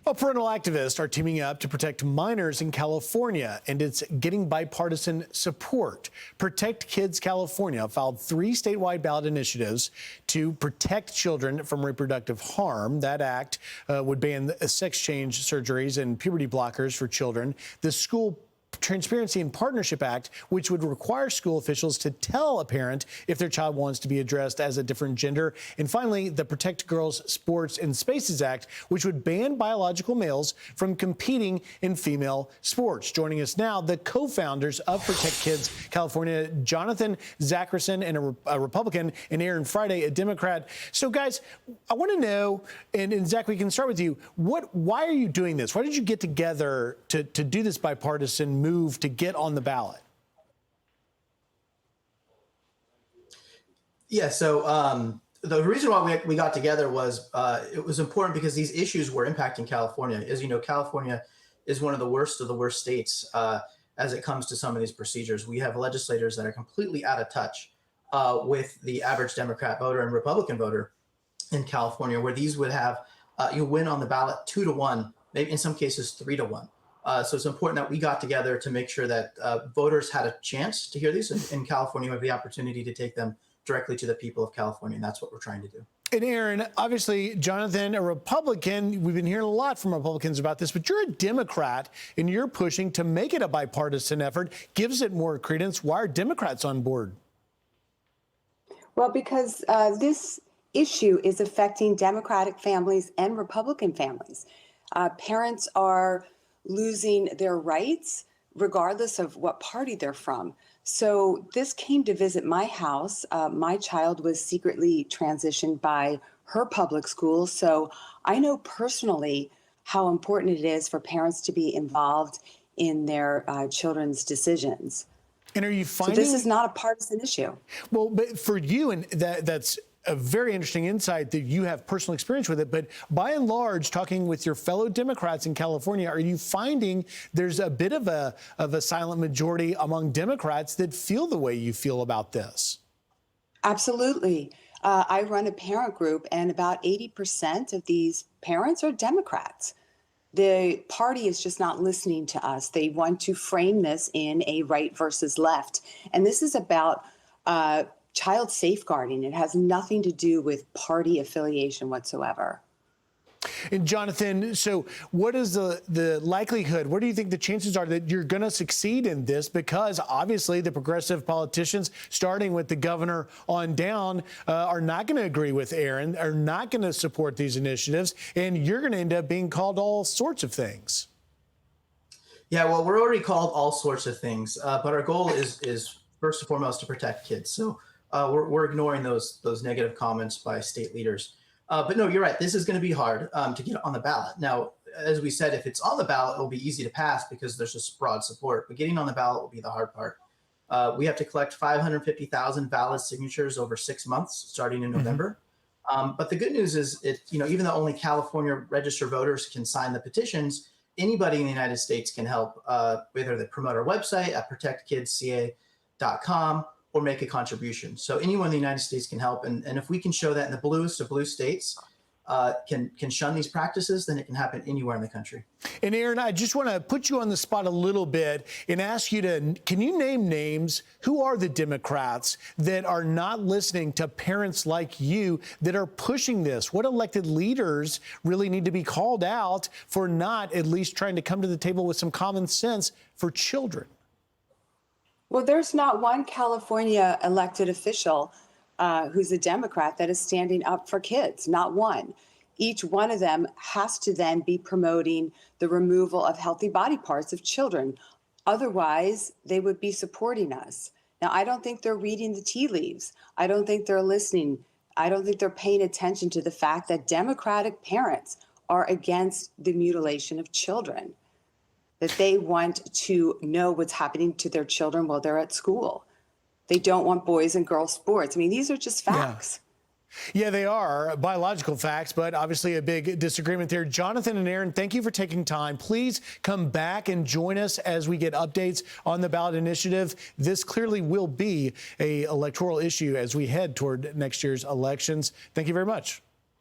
Well, parental activists are teaming up to protect minors in California, and it's getting bipartisan support. Protect Kids California filed 3 statewide ballot initiatives to protect children from reproductive harm. That act would ban sex change surgeries and puberty blockers for children. The School Transparency and Partnership Act, which would require school officials to tell a parent if their child wants to be addressed as a different gender. And finally, the Protect Girls Sports and Spaces Act, which would ban biological males from competing in female sports. Joining us now, the co-founders of Protect Kids California, Jonathan Zachreson, and a Republican, and Erin Friday, a Democrat. So, guys, I want to know, and Zach, we can start with you. Why are you doing this? Why did you get together to do this bipartisan move to get on the ballot? Yeah, so the reason why we got together was it was important because these issues were impacting California. As you know, California is one of the worst states as it comes to some of these procedures. We have legislators that are completely out of touch with the average Democrat voter and Republican voter in California, where these would have you win on the ballot 2 to 1, maybe in some cases 3 to 1. So it's important that we got together to make sure that voters had a chance to hear these. In California, we have the opportunity to take them directly to the people of California, and that's what we're trying to do. And Erin, obviously, Jonathan, a Republican, we've been hearing a lot from Republicans about this, but you're a Democrat, and you're pushing to make it a bipartisan effort, gives it more credence. Why are Democrats on board? Well, because this issue is affecting Democratic families and Republican families. Parents are losing their rights regardless of what party they're from. So this came to visit my house. My child was secretly transitioned by her public school. So I know personally how important it is for parents to be involved in their children's decisions. And are you finding... So this is not a partisan issue. Well, but for you, and that's a very interesting insight that you have personal experience with it. But by and large, talking with your fellow Democrats in California, are you finding there's a bit of a silent majority among Democrats that feel the way you feel about this? Absolutely. I run a parent group, and about 80% of these parents are Democrats. The party is just not listening to us. They want to frame this in a right versus left. And this is about child safeguarding. It has nothing to do with party affiliation whatsoever. And Jonathan, so what is the likelihood, what do you think the chances are that you're going to succeed in this? Because obviously the progressive politicians, starting with the governor on down, are not going to agree with Erin, are not going to support these initiatives, and you're going to end up being called all sorts of things. Yeah, well, we're already called all sorts of things, but our goal is first and foremost to protect kids. So we're ignoring those negative comments by state leaders. But no, you're right. This is going to be hard to get on the ballot. Now, as we said, if it's on the ballot, it'll be easy to pass because there's just broad support. But getting on the ballot will be the hard part. We have to collect 550,000 valid signatures over 6 months, starting in November. But the good news is, even though only California registered voters can sign the petitions, anybody in the United States can help, whether they promote our website at protectkidsca.com or make a contribution. So anyone in the United States can help. And if we can show that in the bluest of blue states can shun these practices, then it can happen anywhere in the country. And Erin, I just want to put you on the spot a little bit and ask you can you name names? Who are the Democrats that are not listening to parents like you that are pushing this? What elected leaders really need to be called out for not at least trying to come to the table with some common sense for children? Well, there's not one California elected official who's a Democrat that is standing up for kids, not one. Each one of them has to then be promoting the removal of healthy body parts of children. Otherwise, they would be supporting us. Now, I don't think they're reading the tea leaves. I don't think they're listening. I don't think they're paying attention to the fact that Democratic parents are against the mutilation of children, that they want to know what's happening to their children while they're at school. They don't want boys and girls sports. I mean, these are just facts. Yeah, they are biological facts, but obviously a big disagreement there. Jonathan and Erin, thank you for taking time. Please come back and join us as we get updates on the ballot initiative. This clearly will be an electoral issue as we head toward next year's elections. Thank you very much.